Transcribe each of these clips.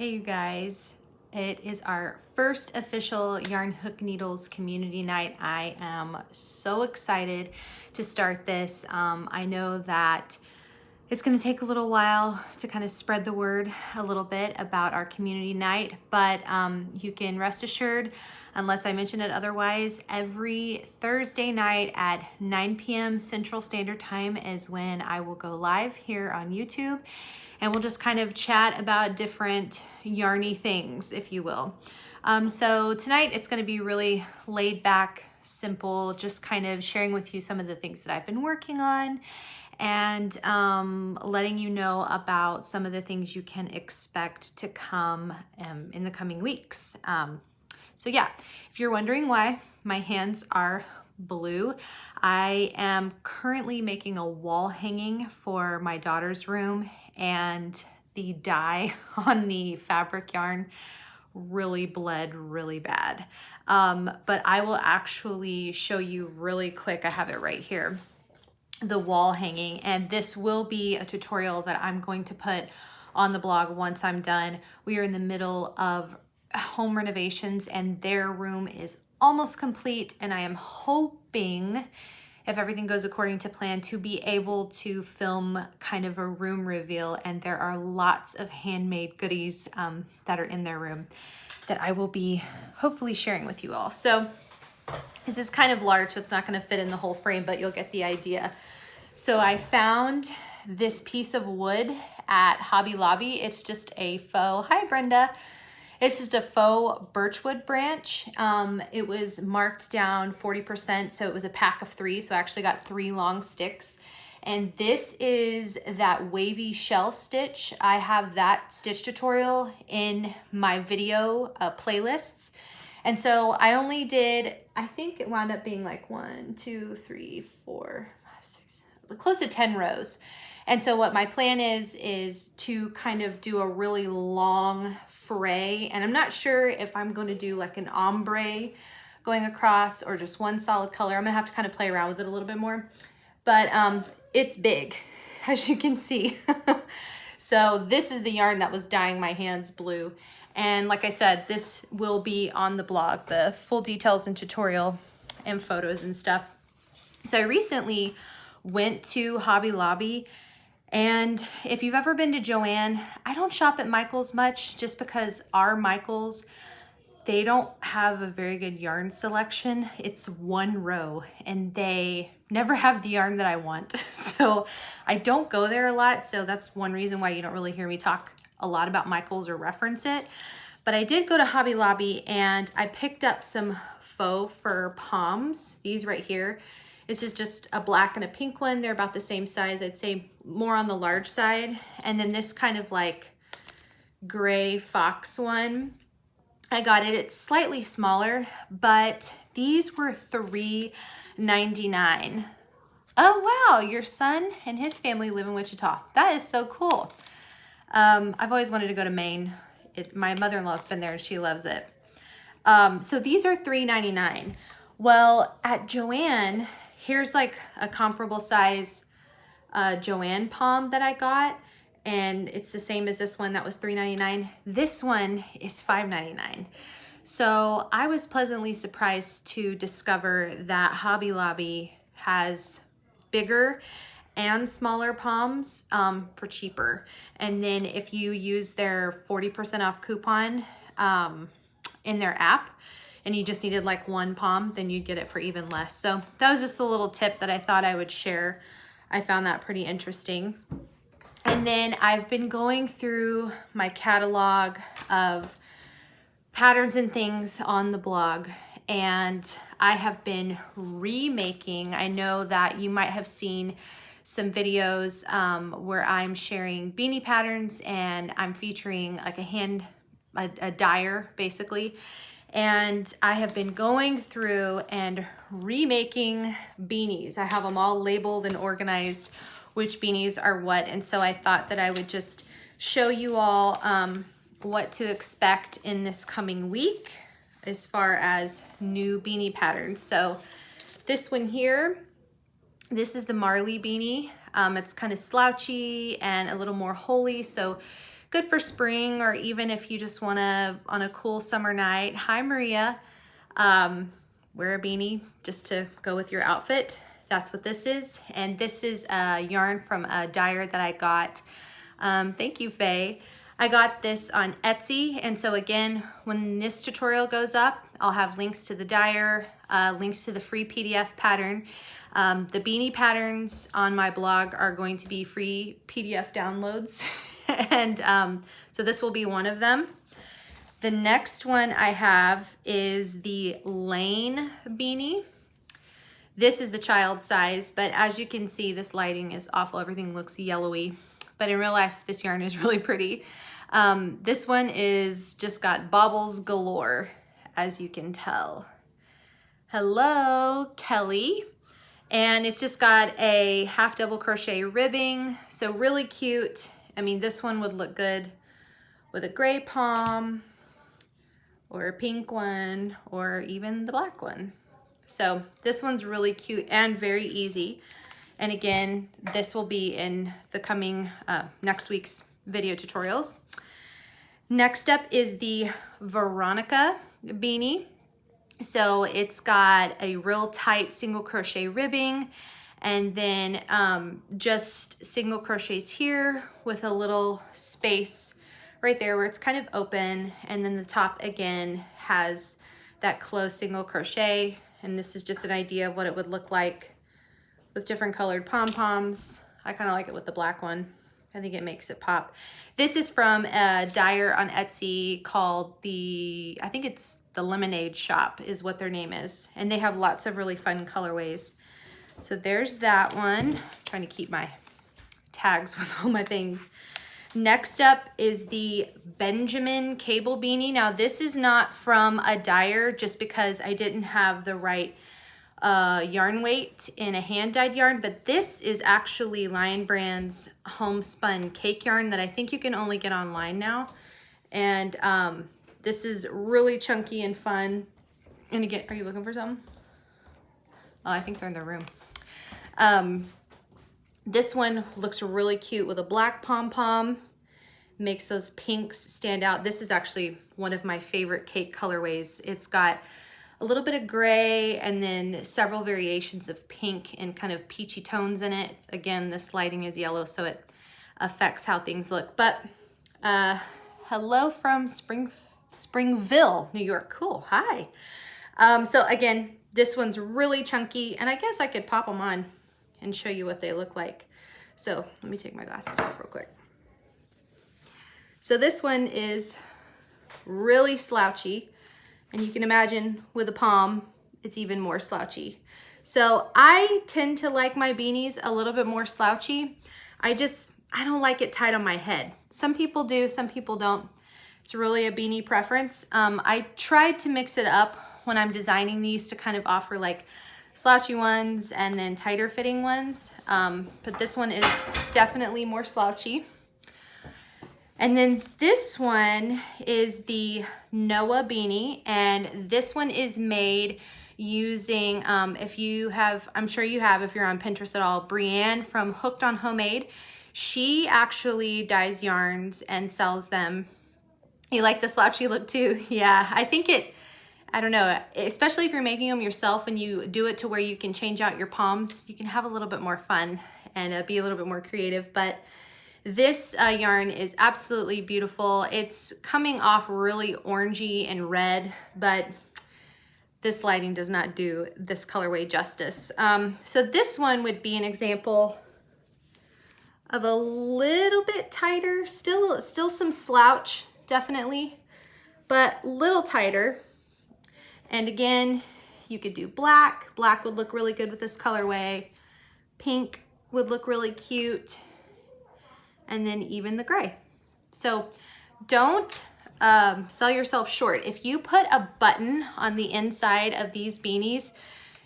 Hey you guys, it is our first official Yarn Hook Needles community night. I am so excited to start this. I know that it's going to take a little while to kind of spread the word a little bit about our community night, but you can rest assured, unless I mention it otherwise, every Thursday night at 9 p.m. Central Standard Time is when I will go live here on YouTube, and we'll just kind of chat about different yarny things, if you will. So tonight it's going to be really laid back, simple, just kind of sharing with you some of the things that I've been working on and letting you know about some of the things you can expect to come in the coming weeks. So yeah, if you're wondering why my hands are blue, I am currently making a wall hanging for my daughter's room, and the dye on the fabric yarn really bled really bad. But I will actually show you really quick. I have it right here, the wall hanging, and this will be a tutorial that I'm going to put on the blog once I'm done. We are in the middle of home renovations and their room is almost complete, and I am hoping, if everything goes according to plan, to be able to film kind of a room reveal, and there are lots of handmade goodies that are in their room that I will be hopefully sharing with you all. So this is kind of large, so it's not going to fit in the whole frame, but you'll get the idea. So I found this piece of wood at Hobby Lobby. It's just a faux, hi Brenda. It's just a faux birchwood branch. It was marked down 40%, so it was a pack of 3, so I actually got 3 long sticks. And this is that wavy shell stitch. I have that stitch tutorial in my video playlists. And so I only did, I think it wound up being like 1, 2, 3, 4, 5, 6, close to 10 rows. And so what my plan is to kind of do a really long fray. And I'm not sure if I'm going to do like an ombre going across or just one solid color. I'm gonna have to kind of play around with it a little bit more. But it's big, as you can see. So this is the yarn that was dyeing my hands blue. And like I said, this will be on the blog, the full details and tutorial and photos and stuff. So I recently went to Hobby Lobby, and if you've ever been to Joann, I don't shop at Michael's much just because our Michael's, they don't have a very good yarn selection. It's one row and they never have the yarn that I want. So I don't go there a lot. So that's one reason why you don't really hear me talk a lot about Michael's or reference it. But I did go to Hobby Lobby and I picked up some faux fur poms. These right here. This is just a black and a pink one. They're about the same size. I'd say more on the large side. And then this kind of like gray fox one, I got it. It's slightly smaller, but these were $3.99. Oh wow, your son and his family live in Wichita. That is so cool. I've always wanted to go to Maine. My mother-in-law's been there and she loves it. So these are $3.99. Well, at Joann, here's like a comparable size Joann palm that I got, and it's the same as this one that was $3.99. This one is $5.99. So I was pleasantly surprised to discover that Hobby Lobby has bigger and smaller palms for cheaper. And then if you use their 40% off coupon in their app, and you just needed like one palm, then you'd get it for even less. So that was just a little tip that I thought I would share. I found that pretty interesting. And then I've been going through my catalog of patterns and things on the blog, and I have been remaking. I know that you might have seen some videos where I'm sharing beanie patterns and I'm featuring like a dyer basically. And I have been going through and remaking beanies. I have them all labeled and organized, which beanies are what. And so I thought that I would just show you all what to expect in this coming week as far as new beanie patterns. So this one here, this is the Marley beanie. It's kind of slouchy and a little more holey. So good for spring, or even if you just wanna, on a cool summer night. Hi, Maria. Wear a beanie just to go with your outfit. That's what this is. And this is a yarn from a dyer that I got. Thank you, Faye. I got this on Etsy. And so again, when this tutorial goes up, I'll have links to the dyer, links to the free PDF pattern. The beanie patterns on my blog are going to be free PDF downloads. And so this will be one of them. The next one I have is the Lane beanie. This is the child size, but as you can see, this lighting is awful. Everything looks yellowy, but in real life, this yarn is really pretty. This one is just got baubles galore, as you can tell. Hello, Kelly. And it's just got a half double crochet ribbing, so really cute. I mean, this one would look good with a gray pom, or a pink one, or even the black one. So this one's really cute and very easy. And again, this will be in the coming next week's video tutorials. Next up is the Veronica beanie. So it's got a real tight single crochet ribbing, and then just single crochets here with a little space right there where it's kind of open, and then the top again has that closed single crochet. And this is just an idea of what it would look like with different colored pom-poms. I kind of like it with the black one. I think it makes it pop. This is from a dyer on Etsy called I think it's the Lemonade Shop is what their name is. And they have lots of really fun colorways. So there's that one. I'm trying to keep my tags with all my things. Next up is the Benjamin cable beanie. Now this is not from a dyer just because I didn't have the right yarn weight in a hand dyed yarn, but this is actually Lion Brand's homespun cake yarn that I think you can only get online now. And this is really chunky and fun. And again, are you looking for something? Oh, I think they're in their room. This one looks really cute with a black pom-pom, makes those pinks stand out. This is actually one of my favorite cake colorways. It's got a little bit of gray and then several variations of pink and kind of peachy tones in it. Again, this lighting is yellow, so it affects how things look. But hello from Springville, New York. Cool, hi. So again, this one's really chunky, and I guess I could pop them on and show you what they look like. So let me take my glasses off real quick. So this one is really slouchy, and you can imagine with a palm, it's even more slouchy. So I tend to like my beanies a little bit more slouchy. I don't like it tight on my head. Some people do, some people don't. It's really a beanie preference. I tried to mix it up when I'm designing these to kind of offer like slouchy ones and then tighter fitting ones. But this one is definitely more slouchy. And then this one is the Noah beanie, and this one is made using, if you have, I'm sure you have if you're on Pinterest at all, Brienne from Hooked on Homemade. She actually dyes yarns and sells them. You like the slouchy look too? Yeah, I think I don't know, especially if you're making them yourself and you do it to where you can change out your palms, you can have a little bit more fun and be a little bit more creative. But this yarn is absolutely beautiful. It's coming off really orangey and red, but this lighting does not do this colorway justice. So this one would be an example of a little bit tighter, still some slouch, definitely, but little tighter. And again, you could do black. Black would look really good with this colorway. Pink would look really cute. And then even the gray. So don't sell yourself short. If you put a button on the inside of these beanies,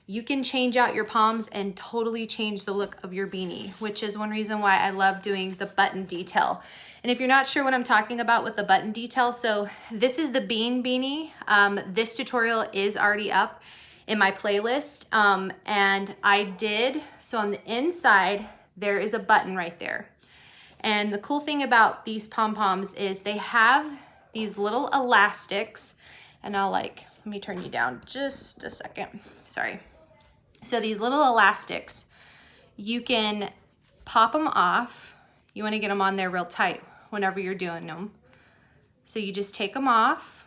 you can change out your palms and totally change the look of your beanie, which is one reason why I love doing the button detail. And if you're not sure what I'm talking about with the button detail, so this is the bean beanie. This tutorial is already up in my playlist. And so on the inside, there is a button right there. And the cool thing about these pom-poms is they have these little elastics, and let me turn you down just a second, sorry. So these little elastics, you can pop them off. You wanna get them on there real tight whenever you're doing them. So you just take them off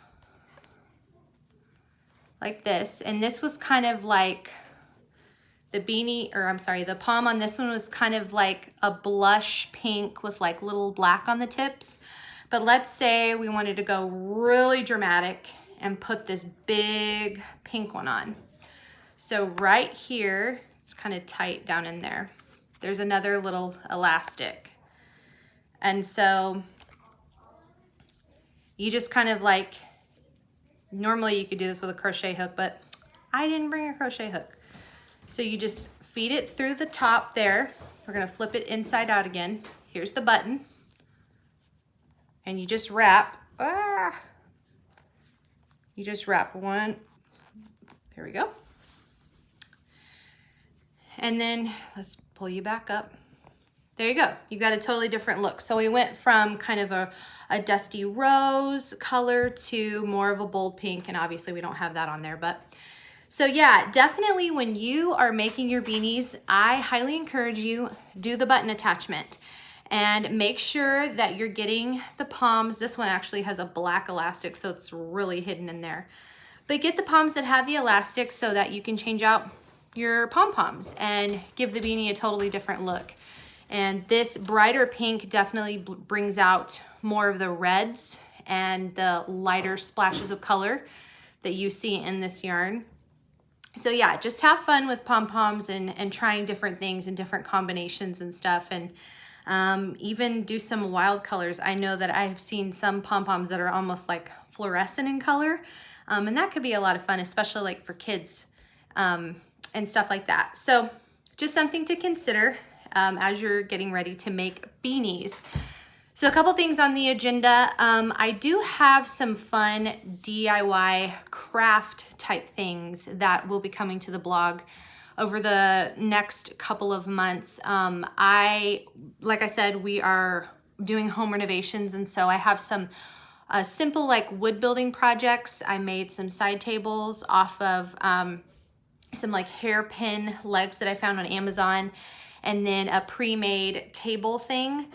like this. And this was kind of like the beanie, or I'm sorry, the palm on this one was kind of like a blush pink with like little black on the tips. But let's say we wanted to go really dramatic and put this big pink one on. So right here, it's kind of tight down in there. There's another little elastic. And so you just kind of like, normally you could do this with a crochet hook, but I didn't bring a crochet hook. So you just feed it through the top there. We're gonna flip it inside out again. Here's the button. And you just wrap, you just wrap one, there we go. And then let's pull you back up. There you go, you got a totally different look. So we went from kind of a dusty rose color to more of a bold pink, and obviously we don't have that on there, but so yeah, definitely when you are making your beanies, I highly encourage you, do the button attachment and make sure that you're getting the palms. This one actually has a black elastic, so it's really hidden in there. But get the palms that have the elastic so that you can change out your pom-poms and give the beanie a totally different look. And this brighter pink definitely brings out more of the reds and the lighter splashes of color that you see in this yarn. So yeah, just have fun with pom-poms and trying different things and different combinations and stuff, and even do some wild colors. I know that I've seen some pom-poms that are almost like fluorescent in color, and that could be a lot of fun, especially like for kids and stuff like that. So just something to consider as you're getting ready to make beanies. So a couple things on the agenda. I do have some fun DIY craft type things that will be coming to the blog over the next couple of months. Like I said, we are doing home renovations, and so I have some simple like wood building projects. I made some side tables off of some like hairpin legs that I found on Amazon, and then a pre-made table thing,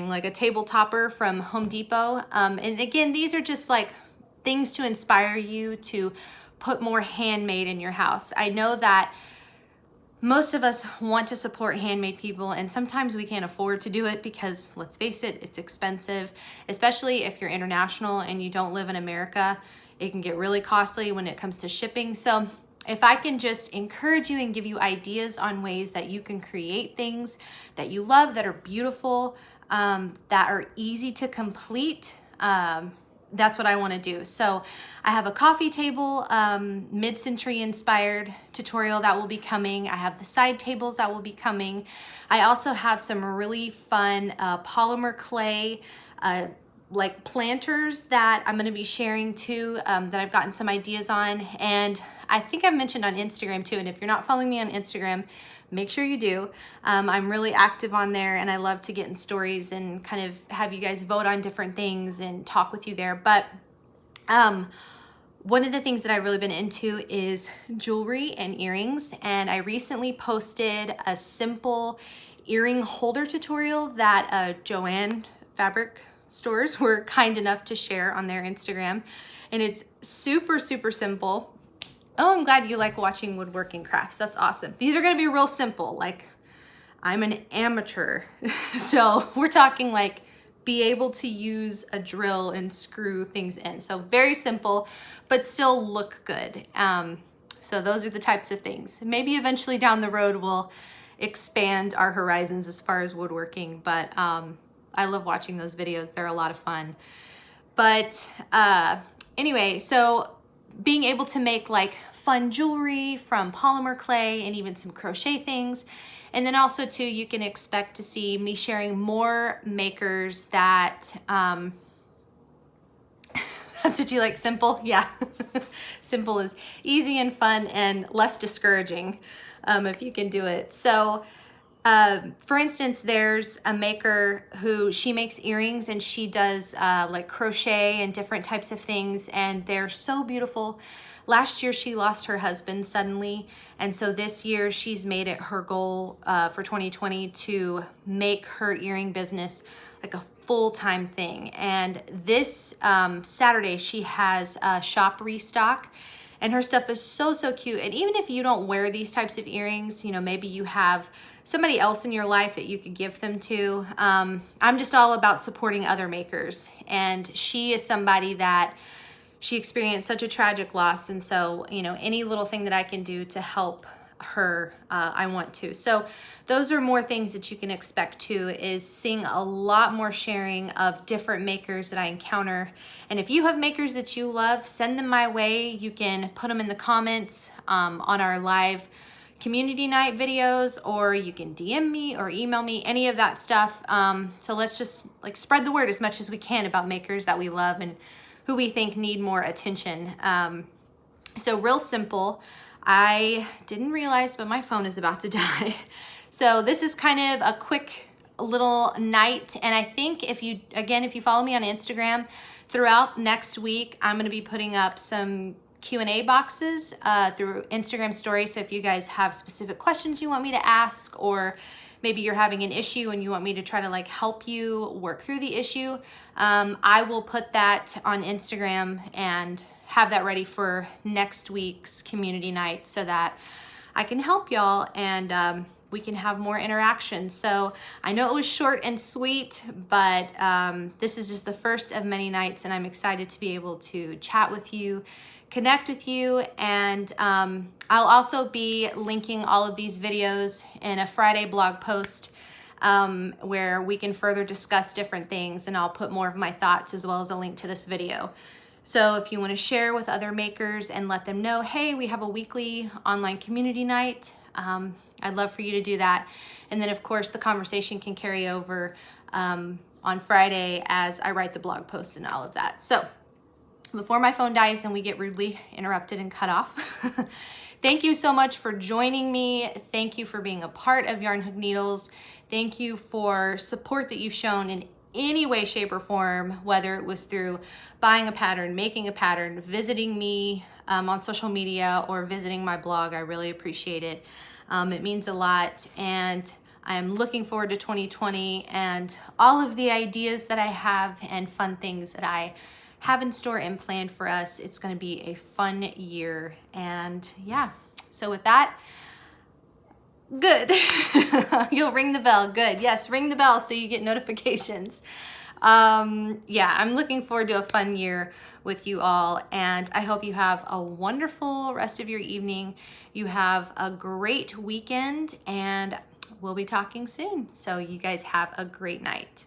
like a table topper from Home Depot. And again, these are just like things to inspire you to put more handmade in your house. I know that most of us want to support handmade people, and sometimes we can't afford to do it because, let's face it, it's expensive, especially if you're international and you don't live in America. It can get really costly when it comes to shipping. So if I can just encourage you and give you ideas on ways that you can create things that you love, that are beautiful, that are easy to complete, that's what I want to do. So I have a coffee table, mid-century inspired tutorial that will be coming. I have the side tables that will be coming. I also have some really fun polymer clay like planters that I'm going to be sharing too, that I've gotten some ideas on. And I think I've mentioned on Instagram too, and if you're not following me on Instagram, make sure you do. I'm really active on there, and I love to get in stories and kind of have you guys vote on different things and talk with you there. But one of the things that I've really been into is jewelry and earrings, and I recently posted a simple earring holder tutorial that Joanne Fabric Stores were kind enough to share on their Instagram, and it's super, super simple. Oh, I'm glad you like watching woodworking crafts. That's awesome. These are gonna be real simple. Like, I'm an amateur. So we're talking like be able to use a drill and screw things in. So very simple, but still look good. So those are the types of things. Maybe eventually down the road we'll expand our horizons as far as woodworking, but I love watching those videos. They're a lot of fun. But anyway, so being able to make like fun jewelry from polymer clay and even some crochet things. And then also too, you can expect to see me sharing more makers that, that's what you like, simple? Yeah. Simple is easy and fun and less discouraging if you can do it. So For instance, there's a maker who she makes earrings, and she does like crochet and different types of things, and they're so beautiful. Last year she lost her husband suddenly, and so this year she's made it her goal for 2020 to make her earring business like a full-time thing. And this Saturday she has a shop restock, and her stuff is so, so cute. And even if you don't wear these types of earrings, you know, maybe you have somebody else in your life that you could give them to. I'm just all about supporting other makers. And she is somebody that she experienced such a tragic loss. And so, you know, any little thing that I can do to help her, I want to. So those are more things that you can expect too, is seeing a lot more sharing of different makers that I encounter. And if you have makers that you love, send them my way. You can put them in the comments on our live community night videos, or you can DM me or email me, any of that stuff. So let's just like spread the word as much as we can about makers that we love and who we think need more attention. So real simple. I didn't realize, but my phone is about to die. So this is kind of a quick little night. And I think if you follow me on Instagram, throughout next week, I'm gonna be putting up some Q&A boxes through Instagram stories. So if you guys have specific questions you want me to ask, or maybe you're having an issue and you want me to try to like help you work through the issue, I will put that on Instagram and have that ready for next week's community night so that I can help y'all and we can have more interaction. So I know it was short and sweet, but this is just the first of many nights, and I'm excited to be able to chat with you, connect with you, and I'll also be linking all of these videos in a Friday blog post where we can further discuss different things, and I'll put more of my thoughts as well as a link to this video. So if you want to share with other makers and let them know, hey, we have a weekly online community night, I'd love for you to do that. And then of course the conversation can carry over on Friday as I write the blog posts and all of that. So before my phone dies and we get rudely interrupted and cut off, thank you so much for joining me. Thank you for being a part of Yarn Hook Needles. Thank you for support that you've shown in any way, shape, or form, whether it was through buying a pattern, making a pattern, visiting me on social media, or visiting my blog. I really appreciate it. It means a lot, and I'm looking forward to 2020 and all of the ideas that I have and fun things that I have in store and planned for us. It's going to be a fun year, and yeah, so with that, good. You'll ring the bell. Good. Yes, ring the bell so you get notifications. Yeah, I'm looking forward to a fun year with you all, and I hope you have a wonderful rest of your evening. You have a great weekend, and we'll be talking soon. So you guys have a great night.